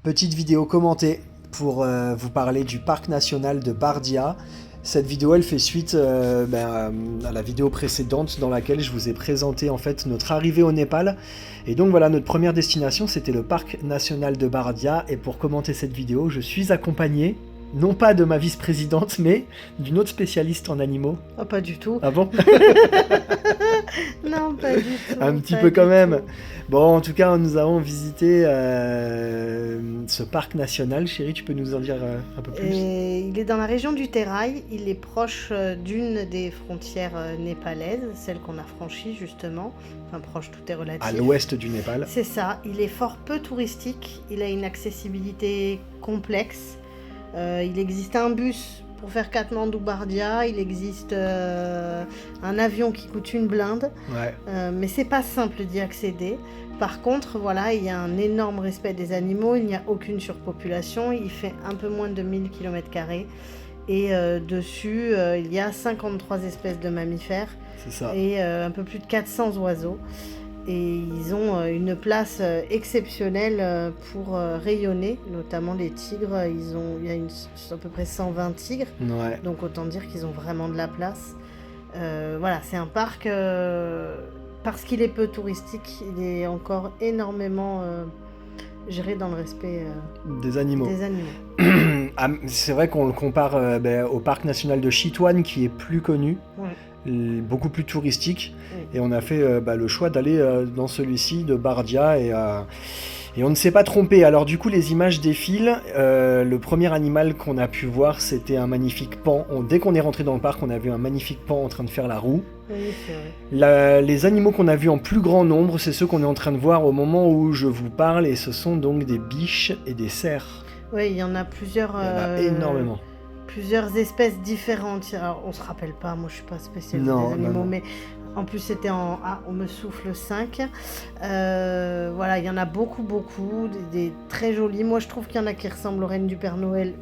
Petite vidéo commentée pour vous parler du parc national de Bardia. Cette vidéo, elle fait suite à la vidéo précédente dans laquelle je vous ai présenté en fait notre arrivée au Népal. Et donc voilà, notre première destination, c'était le parc national de Bardia. Et pour commenter cette vidéo, je suis accompagné, non pas de ma vice-présidente, mais d'une autre spécialiste en animaux. Oh, pas du tout. Ah bon? Non, pas du tout. Un petit pas peu du quand même. tout. Bon, en tout cas, nous avons visité ce parc national. Chérie, tu peux nous en dire un peu plus? Et il est dans la région du Terai. Il est proche d'une des frontières népalaises, celle qu'on a franchie justement. Enfin, proche, tout est relatif. À l'ouest du Népal. C'est ça. Il est fort peu touristique. Il a une accessibilité complexe. Il existe un bus pour faire Katmandou-Bardia, il existe un avion qui coûte une blinde, Ouais. mais c'est pas simple d'y accéder. Par contre, voilà, il y a un énorme respect des animaux, il n'y a aucune surpopulation, il fait un peu moins de 1000 km² et dessus, il y a 53 espèces de mammifères C'est ça. et un peu plus de 400 oiseaux. Et ils ont une place exceptionnelle pour rayonner, notamment les tigres. Il y a à peu près 120 tigres, Ouais. donc autant dire qu'ils ont vraiment de la place. Voilà, c'est un parc, parce qu'il est peu touristique, il est encore énormément géré dans le respect Des animaux. des animaux. Ah, c'est vrai qu'on le compare au parc national de Chitwan qui est plus connu, Ouais. beaucoup plus touristique. Oui. Et on a fait le choix d'aller dans celui-ci de Bardia et on ne s'est pas trompé. Alors du coup les images défilent. Le premier animal qu'on a pu voir c'était un magnifique paon. Dès qu'on est rentré dans le parc on a vu un magnifique paon en train de faire la roue. Oui, c'est vrai. Les animaux qu'on a vus en plus grand nombre c'est ceux qu'on est en train de voir au moment où je vous parle et ce sont donc des biches et des cerfs. Oui, il y en a plusieurs. Il y en a énormément. Plusieurs espèces différentes. Alors, on se rappelle pas, moi je suis pas spécialiste Non, des animaux, non. mais en plus c'était en A, on me souffle 5. Voilà, il y en a beaucoup, des très jolis. Moi je trouve qu'il y en a qui ressemblent aux reines du Père Noël.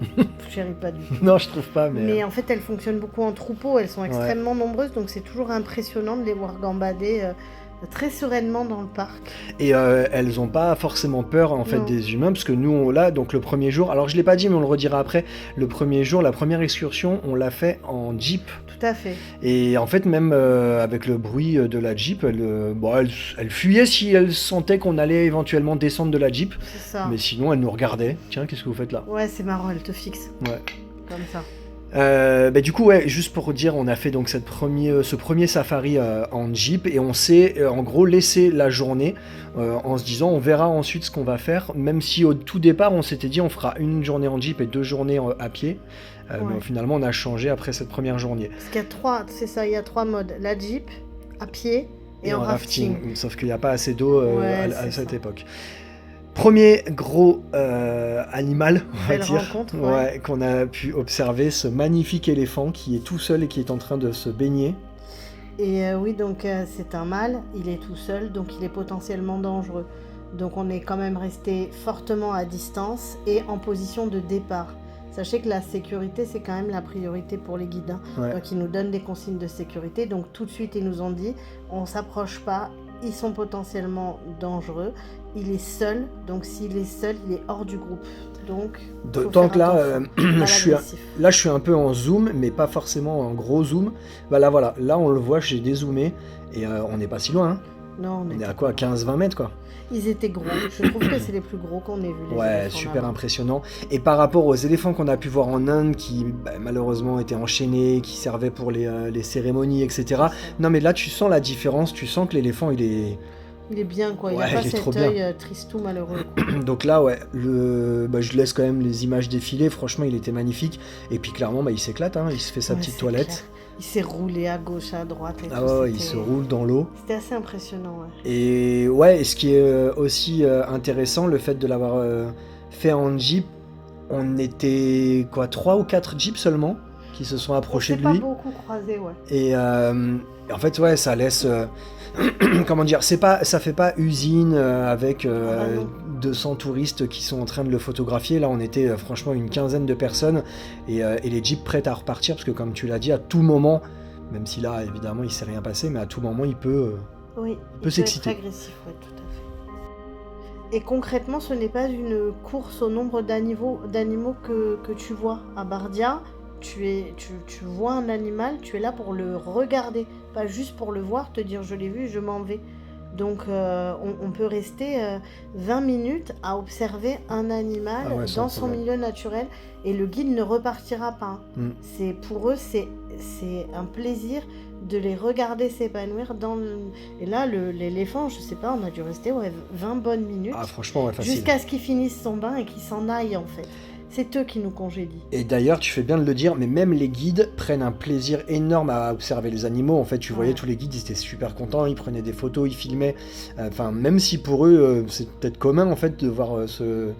Chérie, pas du tout. Non, je trouve pas, Mais en fait, elles fonctionnent beaucoup en troupeau, elles sont extrêmement nombreuses, donc c'est toujours impressionnant de les voir gambader très sereinement dans le parc. Et elles ont pas forcément peur en fait Non. des humains parce que nous on l'a donc le premier jour. Alors je l'ai pas dit mais on le redira après. Le premier jour, la première excursion, on l'a fait en jeep. Tout à fait. Et en fait même avec le bruit de la jeep, elle fuyait si elle sentait qu'on allait éventuellement descendre de la jeep. C'est ça. Mais sinon elle nous regardait. Tiens, qu'est-ce que vous faites là? Ouais, c'est marrant, elle te fixe Ouais. comme ça. Du coup, ouais, juste pour dire, on a fait donc ce premier safari en jeep et on s'est en gros laissé la journée en se disant on verra ensuite ce qu'on va faire, même si au tout départ on s'était dit on fera une journée en jeep et 2 journées à pied. Ouais. Mais finalement on a changé après cette première journée. Parce qu'il y a il y a 3 modes. La jeep, à pied et en rafting. Sauf qu'il n'y a pas assez d'eau Ouais, à c'est cette ça. époque. Premier gros animal, on va Belle dire, rencontre, ouais. qu'on a pu observer, ce magnifique éléphant qui est tout seul et qui est en train de se baigner. Et oui, donc c'est un mâle, il est tout seul, donc il est potentiellement dangereux. Donc on est quand même resté fortement à distance et en position de départ. Sachez que la sécurité, c'est quand même la priorité pour les guides. Hein. Ouais. Donc ils nous donnent des consignes de sécurité. Donc tout de suite, ils nous ont dit, on ne s'approche pas, ils sont potentiellement dangereux. Il est seul, donc s'il est seul, il est hors du groupe. Donc, D'autant que là, je suis un peu en zoom, mais pas forcément en gros zoom. Voilà, là on le voit, j'ai dézoomé, et on n'est pas si loin. Hein. Non, On est à quoi, 15-20 mètres quoi. Ils étaient gros. Je trouve que c'est les plus gros qu'on ait vus. Ouais, super impressionnant. Et par rapport aux éléphants qu'on a pu voir en Inde, qui malheureusement étaient enchaînés, qui servaient pour les cérémonies, etc. Non mais là tu sens la différence, tu sens que l'éléphant il est... Il est bien quoi, il Ouais, n'a pas il est trop cet bien. œil tristou malheureux. Donc là ouais, je laisse quand même les images défiler, franchement il était magnifique. Et puis clairement il s'éclate, hein. Il se fait sa petite toilette. Clair. Il s'est roulé à gauche, à droite et Ah tout. ouais, il se roule dans l'eau. C'était assez impressionnant, ouais. Et ouais, et ce qui est aussi intéressant, le fait de l'avoir fait en jeep, on était quoi, 3 ou 4 jeeps seulement qui se sont approchés de lui. On s'est pas beaucoup croisés, ouais. Et en fait, ouais, ça laisse. Comment dire, ça fait pas usine avec 200 touristes qui sont en train de le photographier. Là, on était franchement une quinzaine de personnes et les jeeps prêts à repartir parce que, comme tu l'as dit, à tout moment, même si là, évidemment, il s'est rien passé, mais à tout moment, il peut Oui, s'exciter. être agressif, ouais, tout à fait. Et concrètement, ce n'est pas une course au nombre d'animaux que tu vois. À Bardia, tu vois un animal, tu es là pour le regarder, pas juste pour le voir, te dire je l'ai vu, je m'en vais. Donc on peut rester 20 minutes à observer un animal dans son milieu naturel et le guide ne repartira pas. Pour eux, c'est un plaisir de les regarder s'épanouir Et là, l'éléphant, je sais pas, on a dû rester 20 bonnes minutes. Ah, franchement, facile. Jusqu'à ce qu'il finisse son bain et qu'il s'en aille, en fait. C'est eux qui nous congédient. Et d'ailleurs, tu fais bien de le dire, mais même les guides prennent un plaisir énorme à observer les animaux. En fait, tu voyais tous les guides, ils étaient super contents, ils prenaient des photos, ils filmaient. Enfin, même si pour eux, c'est peut-être commun en fait de voir ce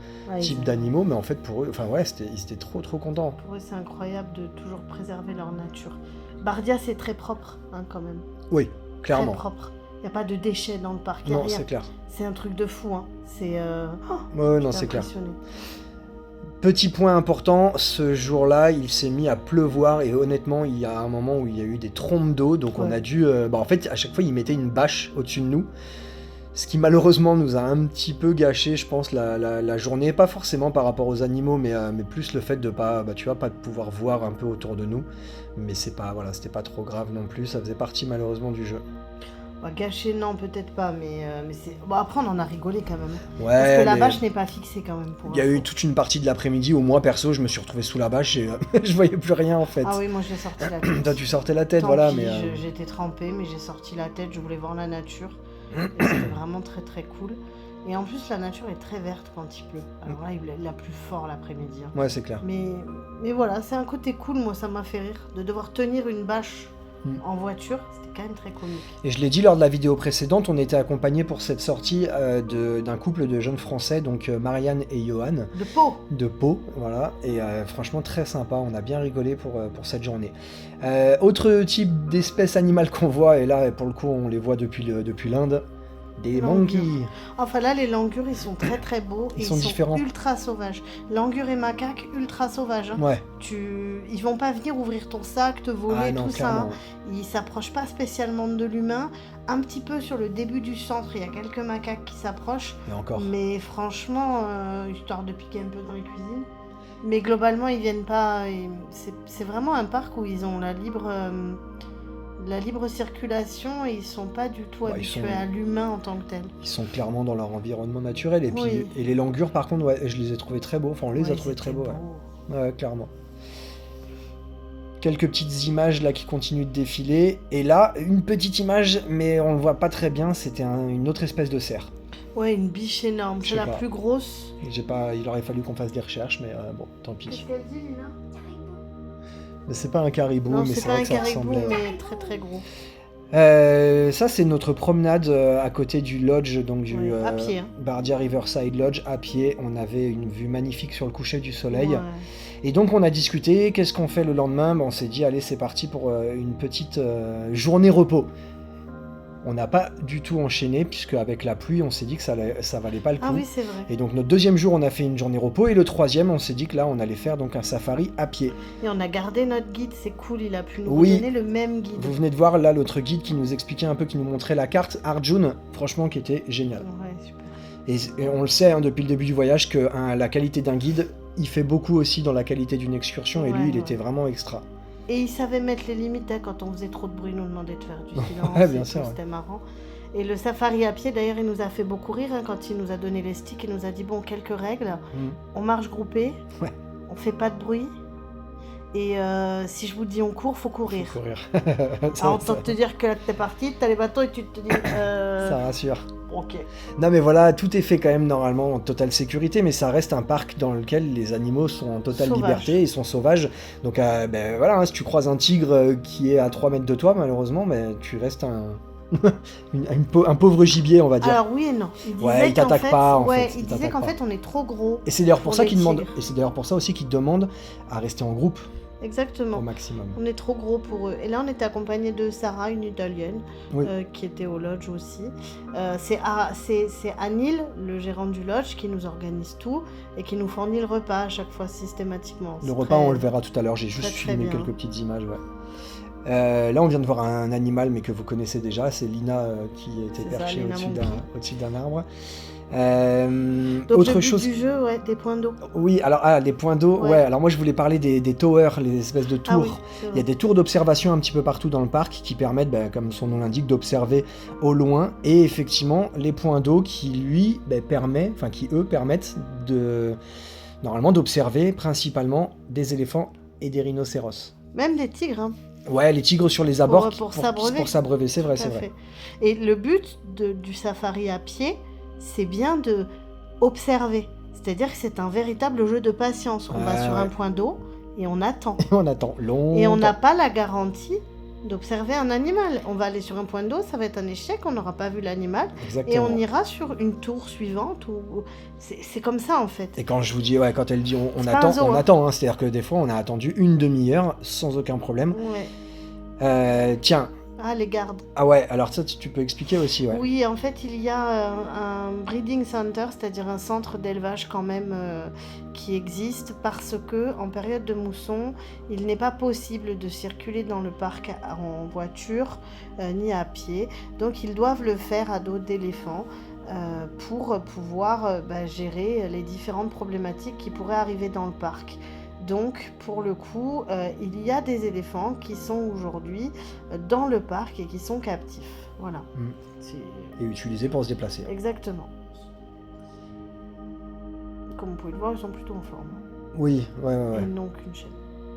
type d'animaux, mais en fait pour eux, ils étaient trop contents. Pour eux, c'est incroyable de toujours préserver leur nature. Bardia, c'est très propre, quand même. Oui, clairement. Très propre. Il n'y a pas de déchets dans le parc. Non, c'est clair. C'est un truc de fou. C'est. Non, c'est clair. Petit point important, ce jour-là, il s'est mis à pleuvoir et honnêtement, il y a un moment où il y a eu des trompes d'eau, donc on a dû... en fait, à chaque fois, il mettait une bâche au-dessus de nous, ce qui malheureusement nous a un petit peu gâché, je pense, la journée, pas forcément par rapport aux animaux, mais plus le fait de pas de pouvoir voir un peu autour de nous, mais c'était pas trop grave non plus, ça faisait partie malheureusement du jeu. Gâché, non, peut-être pas, mais c'est... Bon, après, on en a rigolé quand même. Ouais, parce que la bâche n'est pas fixée quand même. Il y a eu toute une partie de l'après-midi où moi, perso, je me suis retrouvé sous la bâche et je voyais plus rien en fait. Ah oui, moi j'ai sorti la tête. Toi, tu sortais la tête, Tant voilà. pis, mais j'étais trempée, mais j'ai sorti la tête, je voulais voir la nature. Et c'était vraiment très très cool. Et en plus, la nature est très verte quand il pleut. Alors là, il a plu fort l'après-midi. Ouais, c'est clair. Mais voilà, c'est un côté cool, moi ça m'a fait rire. De devoir tenir une bâche en voiture, c'était quand même très comique. Et je l'ai dit lors de la vidéo précédente, on était accompagnés pour cette sortie d'un couple de jeunes Français, donc Marianne et Johan. De Pau, voilà. Et franchement, très sympa, on a bien rigolé pour cette journée. Autre type d'espèce animale qu'on voit, et là, pour le coup, on les voit depuis l'Inde. Des monkeys. Enfin là, les langurs, ils sont très très beaux. Ils sont différents. Ultra sauvages. Langurs et macaques, ultra sauvages. Ouais. Ils vont pas venir ouvrir ton sac, te voler, non, tout clairement. ça. Ils s'approchent pas spécialement de l'humain. Un petit peu sur le début du centre, il y a quelques macaques qui s'approchent. Et encore. Mais franchement, histoire de piquer un peu dans les cuisines. Mais globalement, ils viennent pas. C'est vraiment un parc où ils ont la libre circulation et ils sont pas du tout habitués à l'humain en tant que tel. Ils sont clairement dans leur environnement naturel et puis et les langurs par contre je les ai trouvés très beaux, enfin on les a trouvés très beaux. Ouais, clairement. Quelques petites images là qui continuent de défiler et là une petite image mais on le voit pas très bien, c'était une autre espèce de cerf. Ouais, une biche énorme, c'est la plus grosse. Il aurait fallu qu'on fasse des recherches mais bon, tant pis. Qu'est-ce qu'elle dit Lina ? Mais c'est pas un caribou, mais c'est vrai que ça ressemblait. Non, c'est pas un caribou, mais très très gros. Ça, c'est notre promenade à côté du lodge, donc du à pied, Bardia Riverside Lodge, à pied. On avait une vue magnifique sur le coucher du soleil. Ouais. Et donc, on a discuté, qu'est-ce qu'on fait le lendemain ? On s'est dit, allez, c'est parti pour une petite journée repos. On n'a pas du tout enchaîné, puisque avec la pluie, on s'est dit que ça valait pas le coup. Ah oui, c'est vrai. Et donc, notre deuxième jour, on a fait une journée repos, et le troisième, on s'est dit que là, on allait faire donc un safari à pied. Et on a gardé notre guide, c'est cool, il a pu nous donner le même guide. Vous venez de voir là l'autre guide qui nous expliquait un peu, qui nous montrait la carte, Arjun, franchement, qui était génial. Ouais, super. Et on le sait depuis le début du voyage que la qualité d'un guide, il fait beaucoup aussi dans la qualité d'une excursion, et lui, il était vraiment extra. Et il savait mettre les limites, quand on faisait trop de bruit, il nous demandait de faire du silence. Ouais, bien sûr. C'était marrant. Et le safari à pied, d'ailleurs, il nous a fait beaucoup rire quand il nous a donné les sticks. Il nous a dit, bon, quelques règles. On marche groupé, on fait pas de bruit. Et si je vous dis on court, faut courir. Faut courir. Alors, autant te dire que là, t'es parti, t'as les bâtons et tu te dis... Ça rassure. Ok. Non mais voilà, tout est fait quand même normalement en totale sécurité, mais ça reste un parc dans lequel les animaux sont en totale liberté, ils sont sauvages. Donc voilà, si tu croises un tigre qui est à 3 mètres de toi, malheureusement, tu restes un pauvre gibier, on va dire. Alors oui et non. Il t'attaque pas, en fait. Il disait qu'en fait on est trop gros. Et c'est d'ailleurs pour ça qu'il demande. Et c'est d'ailleurs pour ça aussi qu'il demande à rester en groupe. Exactement. Au maximum. On est trop gros pour eux. Et là, on était accompagné de Sarah, une Italienne, qui était au lodge aussi. C'est Anil, le gérant du lodge, qui nous organise tout et qui nous fournit le repas à chaque fois systématiquement. Le repas, on le verra tout à l'heure. J'ai juste filmé quelques petites images. Là, on vient de voir un animal, mais que vous connaissez déjà. C'est Lina qui était perchée au-dessus d'un arbre. Donc Autre le but chose. du jeu, ouais, des points d'eau. Oui, alors les points d'eau, Ouais. ouais, alors moi je voulais parler des towers, les espèces de Ah tours. oui, c'est Il y a vrai. des tours d'observation un petit peu partout dans le parc qui permettent, comme son nom l'indique, d'observer au loin. Et effectivement, les points d'eau qui permettent normalement d'observer principalement des éléphants et des rhinocéros. Même des tigres, hein, Ouais, les tigres sur les abords pour s'abreuver. pour s'abreuver, c'est vrai, Tout c'est à vrai. fait. Et le but du safari à pied, c'est bien de observer. C'est-à-dire que c'est un véritable jeu de patience. On va Ouais, sur ouais. un point d'eau et on attend. On attend longtemps. Et on n'a pas la garantie d'observer un animal. On va aller sur un point d'eau, ça va être un échec, on n'aura pas vu l'animal. Exactement. Et on ira sur une tour suivante. C'est comme ça en fait. Et quand je vous dis, ouais, quand elle dit on C'est pas attend, un zoo, on hein. attend. Hein. C'est-à-dire que des fois, on a attendu une demi-heure sans aucun problème. Ouais. Tiens, Ah, les gardes. ah ouais, alors ça, tu peux expliquer aussi, ouais. Oui, en fait, il y a un breeding center, c'est-à-dire un centre d'élevage quand même qui existe parce que en période de mousson, il n'est pas possible de circuler dans le parc en voiture ni à pied. Donc, ils doivent le faire à dos d'éléphant pour pouvoir gérer les différentes problématiques qui pourraient arriver dans le parc. Donc, pour le coup, il y a des éléphants qui sont aujourd'hui dans le parc et qui sont captifs. Voilà. Et utilisés pour se déplacer. Exactement. Comme vous pouvez le voir, ils sont plutôt en forme. Oui, ouais. Ils n'ont qu'une chaîne.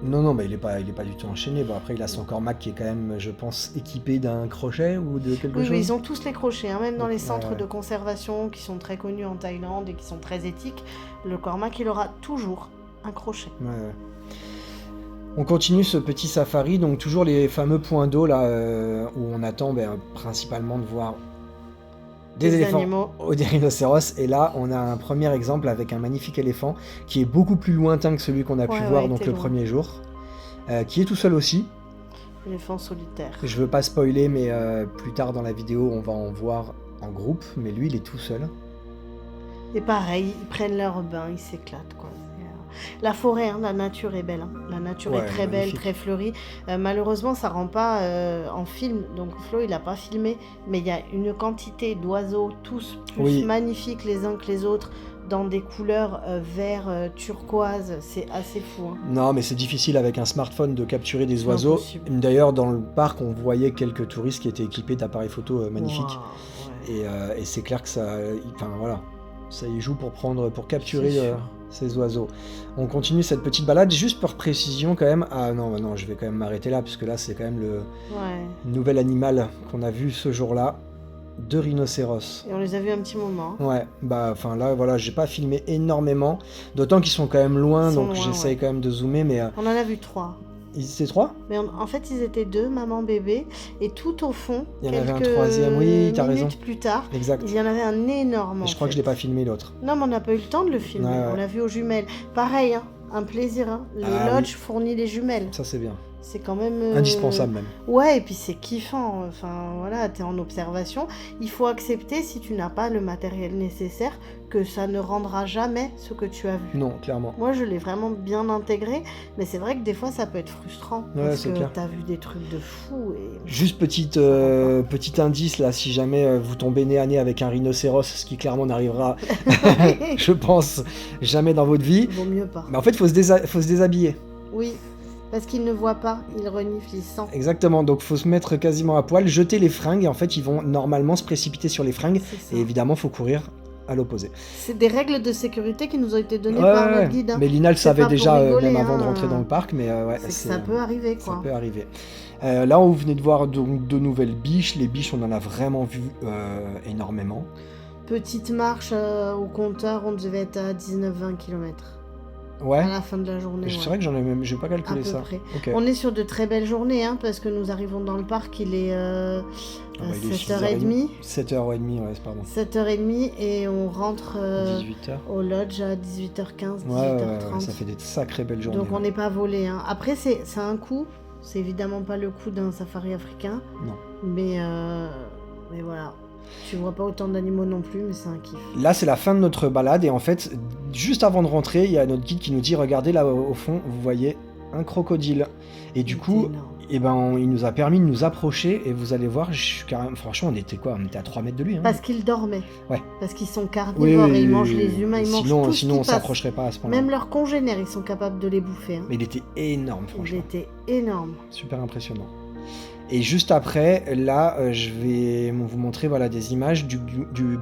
Non, il est pas du tout enchaîné. Bon, après, il a son cormac qui est quand même, je pense, équipé d'un crochet ou de quelque chose. Oui, ils ont tous les crochets, hein, même dans les centres ouais. de conservation qui sont très connus en Thaïlande et qui sont très éthiques. Le cormac, il aura toujours un crochet. Ouais. On continue ce petit safari, donc toujours les fameux points d'eau là où on attend principalement de voir des éléphants animaux. ou des rhinocéros. Et là, on a un premier exemple avec un magnifique éléphant qui est beaucoup plus lointain que celui qu'on a pu voir donc le premier jour, qui est tout seul aussi. Éléphant solitaire. Je veux pas spoiler, mais plus tard dans la vidéo, on va en voir en groupe, mais lui, il est tout seul. Et pareil, ils prennent leur bain, ils s'éclatent, quoi. La forêt, la nature est belle. Hein. La nature est très belle, très fleurie. Malheureusement, ça rend pas en film. Donc Flo, il n'a pas filmé. Mais il y a une quantité d'oiseaux, tous plus magnifiques les uns que les autres, dans des couleurs vert, turquoise. C'est assez fou. Hein. Non, mais c'est difficile avec un smartphone de capturer des oiseaux. D'ailleurs, dans le parc, on voyait quelques touristes qui étaient équipés d'appareils photo magnifiques. Wow, ouais. Et c'est clair que ça... Enfin, voilà. Ça y joue pour capturer ces oiseaux. On continue cette petite balade, juste pour précision quand même. Ah non, je vais quand même m'arrêter là, puisque là c'est quand même le nouvel animal qu'on a vu ce jour-là, 2 rhinocéros. Et on les a vus un petit moment. Ouais, enfin là voilà, j'ai pas filmé énormément, d'autant qu'ils sont quand même loin, donc j'essaye quand même de zoomer, mais... On en a vu 3. Ils étaient 3 ? Mais en fait, ils étaient 2, maman, bébé. Et tout au fond, il y en avait un troisième, oui, t'as raison. Minutes plus tard, exact. Il y en avait un énorme. Et je crois que je l'ai pas filmé l'autre. Non, mais on n'a pas eu le temps de le filmer. On l'a vu aux jumelles. Pareil, un plaisir. Hein. Les lodges fournissent les jumelles. Ça, c'est bien. C'est quand même... indispensable même. Ouais, et puis c'est kiffant. Enfin, voilà, t'es en observation. Il faut accepter, si tu n'as pas le matériel nécessaire, que ça ne rendra jamais ce que tu as vu. Non, clairement. Moi, je l'ai vraiment bien intégré, mais c'est vrai que des fois, ça peut être frustrant. Parce que t'as vu des trucs de fou. Et... Juste petit indice, là, si jamais vous tombez nez à nez avec un rhinocéros, ce qui clairement n'arrivera, je pense, jamais dans votre vie. Vaut mieux pas. Mais en fait, il faut se déshabiller. Oui. Parce qu'ils ne voient pas, ils reniflent, ils sentent. Exactement, donc faut se mettre quasiment à poil, jeter les fringues, et en fait ils vont normalement se précipiter sur les fringues, et évidemment faut courir à l'opposé. C'est des règles de sécurité qui nous ont été données par notre guide. Hein. Mais Lina le savait déjà même avant de rentrer dans le parc, mais ça peut arriver quoi. Ça peut arriver. Là on venait de voir donc 2 nouvelles biches, les biches on en a vraiment vu énormément. Petite marche au compteur, on devait être à 19-20 km. Ouais. À la fin de la journée. C'est vrai que j'ai pas calculé ça. Okay. On est sur de très belles journées, hein, parce que nous arrivons dans le parc, il est 7h30. 7h30, ouais, pardon. 7h30 et on rentre 18h. Au lodge à 18h15, 18h30. Ouais, ça fait des sacrées belles journées. Donc on n'est pas volé. Hein. Après, c'est un coût. C'est évidemment pas le coût d'un safari africain. Non. Mais voilà. Tu vois pas autant d'animaux non plus, mais c'est un kiff. Là, c'est la fin de notre balade et en fait, juste avant de rentrer, il y a notre guide qui nous dit, regardez là au fond, vous voyez un crocodile. Et du Il coup, était énorme. il nous a permis de nous approcher, et vous allez voir, franchement, on était quoi? On était à 3 mètres de lui. Hein. Parce qu'ils dormaient. Ouais. Parce qu'ils sont Oui, carnivores oui, et ils oui, mangent oui, les oui. humains, ils mangent Sinon, tout ce sinon qui on passe. s'approcherait pas à ce point-là. Même leurs congénères, ils sont capables de les bouffer. Hein. Mais il était énorme, Il franchement. était énorme. Super impressionnant. Et juste après, là, je vais vous montrer voilà, des images du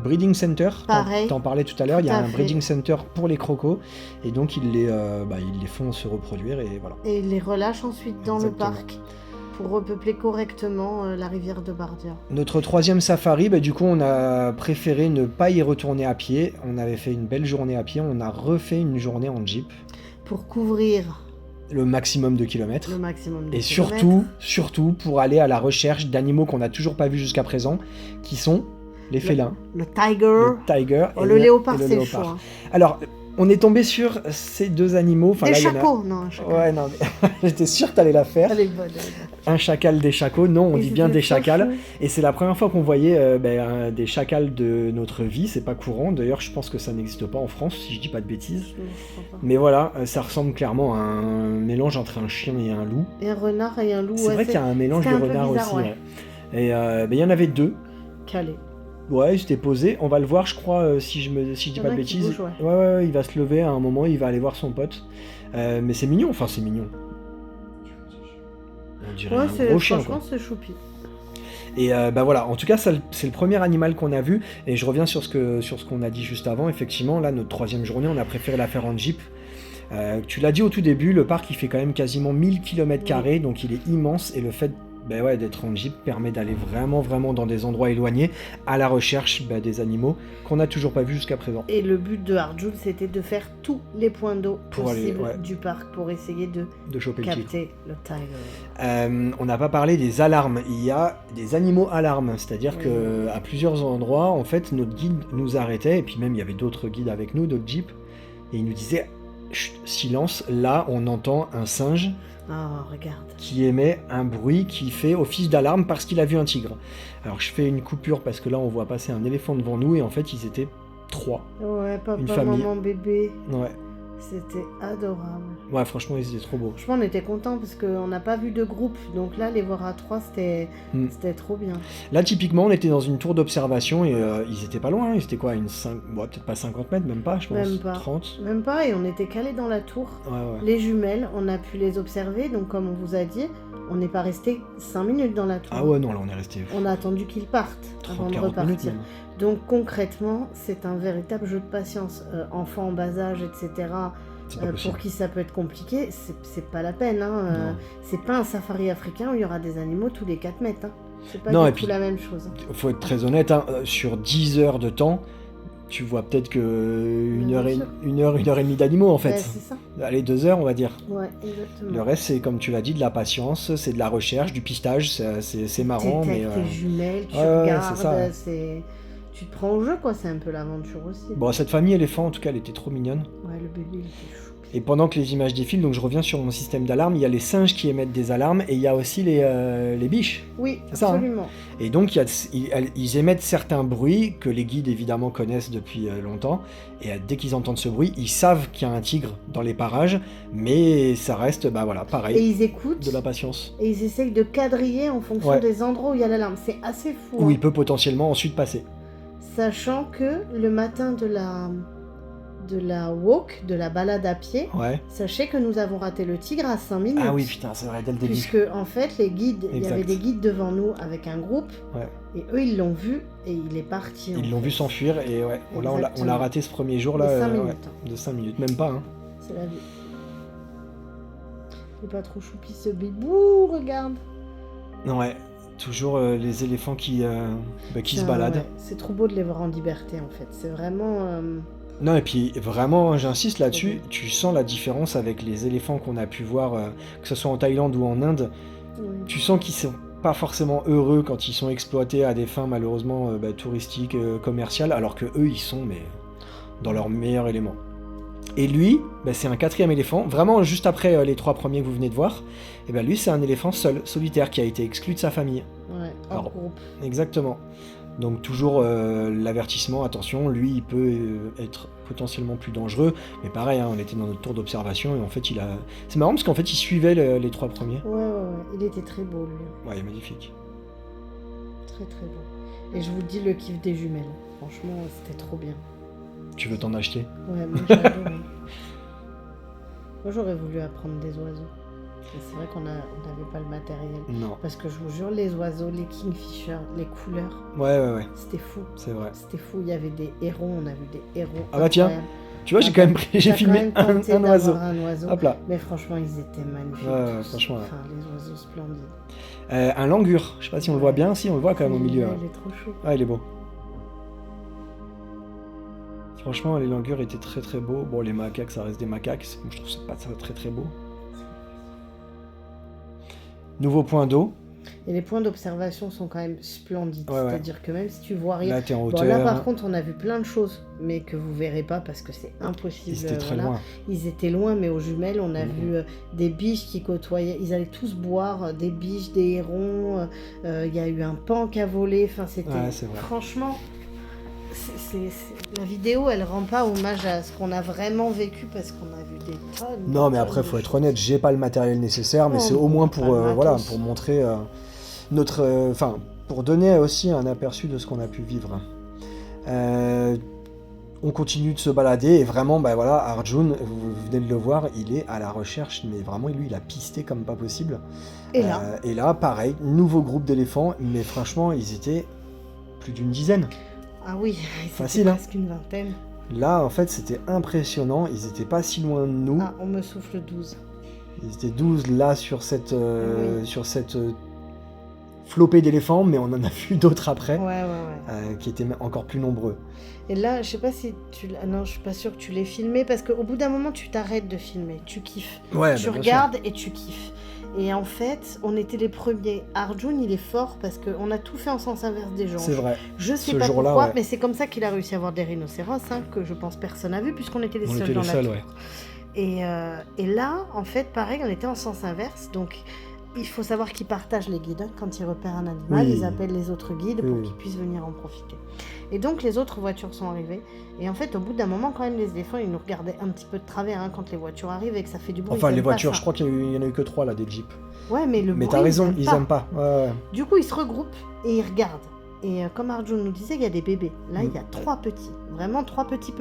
breeding center. Pareil. T'en parlais tout à l'heure, il y a Tout à un fait. breeding center pour les crocos. Et donc, ils les font se reproduire. Et voilà. Et ils les relâchent ensuite dans Exactement. le parc pour repeupler correctement la rivière de Bardia. Notre troisième safari, du coup, on a préféré ne pas y retourner à pied. On avait fait une belle journée à pied. On a refait une journée en jeep. Pour couvrir Le maximum de kilomètres. le maximum de Et kilomètres. surtout, pour aller à la recherche d'animaux qu'on n'a toujours pas vus jusqu'à présent, qui sont les félins, Le tiger. le tiger Oh, et le léopard, et le c'est léopard. chaud. Hein. Alors, on est tombé sur ces deux animaux. Enfin, Des là, il y en a- chacos, non, un chacal. Ouais, non, mais j'étais sûr que t'allais la faire. Elle est bonne, elle est bonne. Un chacal, des chacos. Non, on Et dit bien c'était des trop chacals. chou. Et c'est la première fois qu'on voyait des chacals de notre vie. C'est pas courant. D'ailleurs, je pense que ça n'existe pas en France, si je dis pas de bêtises. Je crois pas. Mais voilà, ça ressemble clairement à un mélange entre un chien et un loup. Et un renard et un loup. C'est ouais, vrai qu'il y a un mélange de c'était un peu renard bizarre, aussi. ouais. Ouais. Et il y en avait deux. Calé. Ouais, il s'était posé. On va le voir, je crois, si je dis Il y en pas de a qui bêtises. bougent, ouais. Ouais, il va se lever à un moment, il va aller voir son pote. Mais c'est mignon, enfin c'est mignon. On dirait Ouais, un gros chien, franchement, quoi. c'est choupi. Et voilà, en tout cas, c'est le premier animal qu'on a vu. Et je reviens sur ce qu'on a dit juste avant. Effectivement, là, notre troisième journée, on a préféré la faire en jeep. Tu l'as dit au tout début, le parc, il fait quand même quasiment 1000 km², donc il est immense. Et le fait d'être en jeep permet d'aller vraiment, vraiment dans des endroits éloignés à la recherche des animaux qu'on n'a toujours pas vus jusqu'à présent. Et le but de Arjun, c'était de faire tous les points d'eau Pour aller, possibles ouais. du parc pour essayer de De choper le tigre. capter le tiger. On n'a pas parlé des alarmes. Il y a des animaux alarmes, c'est-à-dire Oui. que à plusieurs endroits, en fait, notre guide nous arrêtait, et puis même il y avait d'autres guides avec nous, d'autres jeeps, et il nous disait chut, silence, là on entend un singe Ah, regarde. qui émet un bruit qui fait office d'alarme parce qu'il a vu un tigre. Alors je fais une coupure parce que là on voit passer un éléphant devant nous, et en fait ils étaient 3. Ouais, papa, Une famille. maman, bébé. Ouais. C'était adorable. Ouais, franchement ils étaient trop beaux. Franchement, on était contents parce qu'on n'a pas vu de groupe. Donc là, les voir à 3, c'était trop bien. Là, typiquement, on était dans une tour d'observation et ils étaient pas loin. Ils étaient quoi, peut-être pas 50 mètres, même pas, je pense. Même pas. 30. Même pas, et on était calés dans la tour. Ouais. Les jumelles, on a pu les observer. Donc, comme on vous a dit, on n'est pas resté 5 minutes dans la tour. Ah ouais, non, là, on est resté On a attendu qu'ils partent avant de 30-40 minutes repartir. même. Donc concrètement, c'est un véritable jeu de patience. Enfants en bas âge, etc. C'est pas possible. Pour qui ça peut être compliqué, c'est pas la peine. Hein. Non. C'est pas un safari africain où il y aura des animaux tous les 4 mètres. Hein. C'est pas Non, et du tout puis- la même chose. Faut être très honnête, hein, sur 10 heures de temps, tu vois peut-être que une Bien heure, sûr. une heure et demie d'animaux en Ouais, fait. c'est ça. Allez, 2 heures, on va dire. Ouais, exactement. Le reste, c'est comme tu l'as dit, de la patience, c'est de la recherche, du pistage, c'est marrant, T'es mais. avec tes jumelles, tu ouais, ouais, regardes, c'est ça, ouais. tu te prends au jeu, quoi. C'est un peu l'aventure aussi. Bon, cette famille éléphant, en tout cas, elle était trop mignonne. Ouais, le bébé, il était chou. Et pendant que les images défilent, donc je reviens sur mon système d'alarme, il y a les singes qui émettent des alarmes et il y a aussi les biches. Oui, C'est ça, hein. absolument. Et donc ils émettent certains bruits que les guides évidemment connaissent depuis longtemps. Et dès qu'ils entendent ce bruit, ils savent qu'il y a un tigre dans les parages, mais ça reste, Et pareil, ils écoutent. de la patience. Et ils essayent de quadriller en fonction Ouais. des endroits où il y a l'alarme. C'est assez fou. Où hein. il peut potentiellement ensuite passer. Sachant que le matin de la walk, de la balade à pied, Ouais. sachez que nous avons raté le tigre à 5 minutes. Ah oui, putain, c'est vrai, dès le début. Puisque, en fait, les guides, il y Exact. avait des guides devant nous avec un groupe, Ouais. et eux, ils l'ont vu, et il est parti. Ils en l'ont fait. vu s'enfuir et ouais, là on l'a Exactement. raté ce premier jour De là. 5 ouais, minutes. de 5 minutes, même pas. Hein. C'est la vie. Il est pas trop choupi ce bibou, regarde. Ouais, toujours les éléphants qui se Ça, baladent. ouais, c'est trop beau de les voir en liberté, en fait. C'est vraiment... Non, et puis vraiment, j'insiste là-dessus, Mhm. tu sens la différence avec les éléphants qu'on a pu voir, que ce soit en Thaïlande ou en Inde. oui. Tu sens qu'ils sont pas forcément heureux quand ils sont exploités à des fins malheureusement touristiques, commerciales, alors que eux, ils sont dans leur meilleur élément. Et lui, c'est un 4e éléphant, vraiment juste après les 3 premiers que vous venez de voir. Et lui, c'est un éléphant seul, solitaire, qui a été exclu de sa famille. Ouais, hors Alors, groupe. Exactement. Donc toujours l'avertissement, attention, lui il peut être potentiellement plus dangereux, mais pareil, hein, on était dans notre tour d'observation et en fait c'est marrant parce qu'en fait il suivait les 3 premiers. Ouais, il était très beau lui. Ouais, il est magnifique. Très très beau. Et je vous dis le kiff des jumelles. Franchement, c'était trop bien. Tu veux t'en acheter? Ouais, moi j'ai adoré. Moi j'aurais voulu apprendre des oiseaux. Et c'est vrai qu'on n'avait pas le matériel. Non. Parce que je vous jure, les oiseaux, les kingfishers, les couleurs, Ouais. c'était fou. C'est vrai. C'était fou. Il y avait des hérons, on a vu des héros. Ah bah tiens, tu vois, j'ai filmé un oiseau. Hop là. Mais franchement, ils étaient magnifiques. Ouais, franchement. Ouais. Enfin, les oiseaux splendides. Un langur, je sais pas si on le voit bien, si on le voit quand même au milieu. Il est trop chaud. Ah, il est beau. Franchement, les langurs étaient très très beaux. Bon, les macaques, ça reste des macaques. Je trouve ça pas très très beau. Nouveau point d'eau. Et les points d'observation sont quand même splendides. Ouais. C'est-à-dire que même si tu vois rien... Là, t'es en hauteur. Bon, là, par contre, on a vu plein de choses, mais que vous verrez pas parce que c'est impossible. Ils étaient très loin. Ils étaient loin, mais aux jumelles, on a vu des biches qui côtoyaient. Ils allaient tous boire des biches, des hérons. Il y a eu un pan qui a volé. Enfin, c'était... Ouais, c'est vrai. Franchement... La vidéo, elle rend pas hommage à ce qu'on a vraiment vécu parce qu'on a vu des tonnes. Non, mais après, faut être honnête, j'ai pas le matériel nécessaire, mais Non, c'est au moins pour, voilà, pour montrer notre. Enfin, pour donner aussi un aperçu de ce qu'on a pu vivre. On continue de se balader et vraiment, bah voilà, Arjun, vous venez de le voir, il est à la recherche, mais vraiment, lui, il a pisté comme pas possible. Et là, pareil, nouveau groupe d'éléphants, mais franchement, ils étaient plus d'une dizaine. Ah oui, facile, presque une vingtaine. Là, en fait, c'était impressionnant. Ils étaient pas si loin de nous. Ah, on me souffle 12. Ils étaient 12 là sur cette, flopée d'éléphants, mais on en a vu d'autres après, qui étaient encore plus nombreux. Et là, je sais pas si tu... Non, je suis pas sûre que tu l'aies filmé, parce qu'au bout d'un moment, tu t'arrêtes de filmer, tu kiffes. Ouais, tu regardes et tu kiffes. Et en fait, on était les premiers. Arjun, il est fort parce qu'on a tout fait en sens inverse des gens. C'est vrai. Je sais pas pourquoi, mais c'est comme ça qu'il a réussi à avoir des rhinocéros, que je pense personne n'a vu, puisqu'on était les seuls dans la tour. Et là, en fait, pareil, on était en sens inverse, donc... Il faut savoir qu'ils partagent les guides. Quand ils repèrent un animal, ils appellent les autres guides pour qu'ils puissent venir en profiter. Et donc, les autres voitures sont arrivées. Et en fait, au bout d'un moment, quand même, les éléphants, ils nous regardaient un petit peu de travers quand les voitures arrivent et que ça fait du bruit. Enfin, les voitures, je crois qu'il y en a eu que 3 là, des jeeps. Ouais, mais le bruit, mais t'as raison, ils aiment pas. Ouais. Du coup, ils se regroupent et ils regardent. Et comme Arjun nous disait, il y a des bébés. Là, il y a 3 petits. Vraiment 3 petits.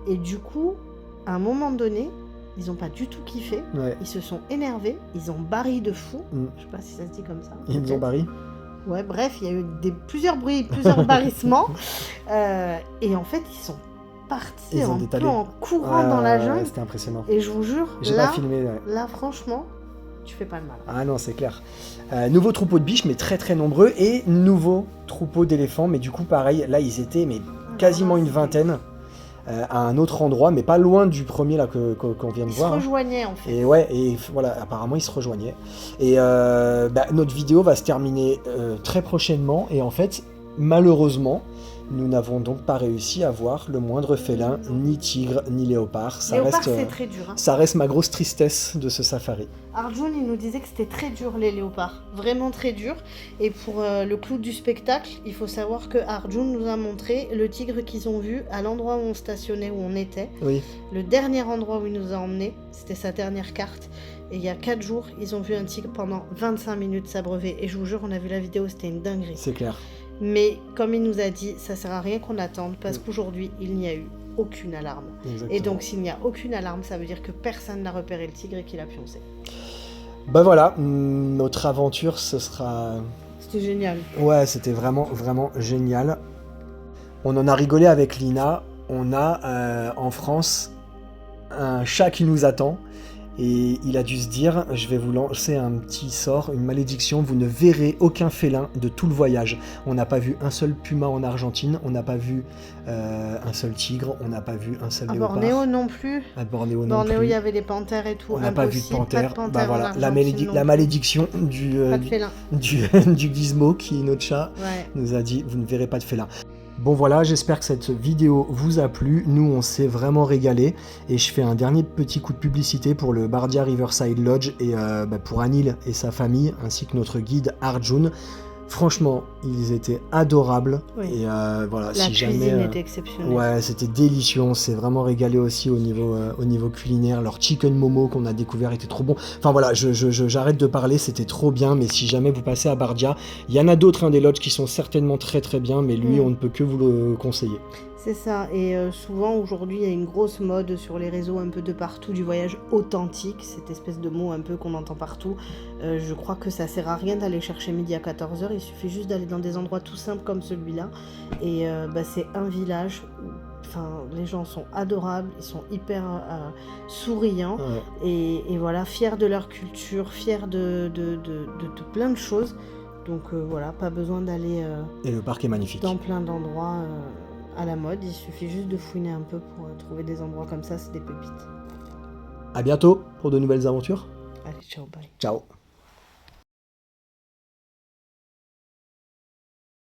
Et du coup, à un moment donné... Ils ont pas du tout kiffé, ils se sont énervés, ils ont barri de fou, je sais pas si ça se dit comme ça. Ils ont barri. Ouais, bref, il y a eu plusieurs bruits, plusieurs barrissements, et en fait ils sont partis en courant dans la jungle. C'était impressionnant. Et je vous jure, là franchement, tu fais pas le mal. Ah non, c'est clair. Nouveau troupeau de biches, mais très très nombreux, et nouveau troupeau d'éléphants, mais du coup pareil, là ils étaient quasiment une vingtaine. À un autre endroit, mais pas loin du premier là qu'on vient de voir. Ils se rejoignaient en fait. Et voilà, apparemment ils se rejoignaient. Et notre vidéo va se terminer très prochainement. Et en fait, malheureusement, nous n'avons donc pas réussi à voir le moindre félin, ni tigre, ni léopard. C'est très dur. Ça reste ma grosse tristesse de ce safari. Arjun, il nous disait que c'était très dur les léopards, vraiment très dur. Et pour le clou du spectacle, il faut savoir que Arjun nous a montré le tigre qu'ils ont vu à l'endroit où on stationnait, où on était. Oui. Le dernier endroit où il nous a emmenés, c'était sa dernière carte. Et il y a 4 jours, ils ont vu un tigre pendant 25 minutes s'abreuver. Et je vous jure, on a vu la vidéo, c'était une dinguerie. C'est clair. Mais comme il nous a dit, ça sert à rien qu'on attende parce qu'aujourd'hui, il n'y a eu aucune alarme. Exactement. Et donc, s'il n'y a aucune alarme, ça veut dire que personne n'a repéré le tigre et qu'il a pioncé. Bah voilà, notre aventure, ce sera... C'était génial. Ouais, c'était vraiment, vraiment génial. On en a rigolé avec Lina. On a en France un chat qui nous attend. Et il a dû se dire, je vais vous lancer un petit sort, une malédiction, vous ne verrez aucun félin de tout le voyage. On n'a pas vu un seul puma en Argentine, on n'a pas vu un seul tigre, on n'a pas vu un seul léopard. À Bornéo non plus. À Bornéo non plus. Bornéo, il y avait des panthères et tout. On n'a pas vu de panthère. Bah voilà, la malédiction du Gizmo, qui est notre chat, nous a dit, vous ne verrez pas de félin. Bon voilà, j'espère que cette vidéo vous a plu. Nous, on s'est vraiment régalé. Et je fais un dernier petit coup de publicité pour le Bardia Riverside Lodge et pour Anil et sa famille, ainsi que notre guide Arjun. Franchement, ils étaient adorables. Oui. Et voilà, La si cuisine jamais. était exceptionnelle. Ouais, c'était délicieux. On s'est vraiment régalé aussi au niveau culinaire. Leur chicken momo qu'on a découvert était trop bon. Enfin voilà, j'arrête de parler, c'était trop bien. Mais si jamais vous passez à Bardia, il y en a d'autres, des lodges qui sont certainement très très bien. Mais lui, on ne peut que vous le conseiller. C'est ça, et souvent aujourd'hui il y a une grosse mode sur les réseaux un peu de partout du voyage authentique, cette espèce de mot un peu qu'on entend partout. Je crois que ça sert à rien d'aller chercher midi à 14h, il suffit juste d'aller dans des endroits tout simples comme celui-là. Et c'est un village où les gens sont adorables, ils sont hyper souriants, Ouais. et voilà, fiers de leur culture, fiers de plein de choses. Donc voilà, pas besoin d'aller Et le parc est magnifique. dans plein d'endroits à la mode, il suffit juste de fouiner un peu pour trouver des endroits comme ça, c'est des pépites. À bientôt pour de nouvelles aventures. Allez, ciao, bye. Ciao.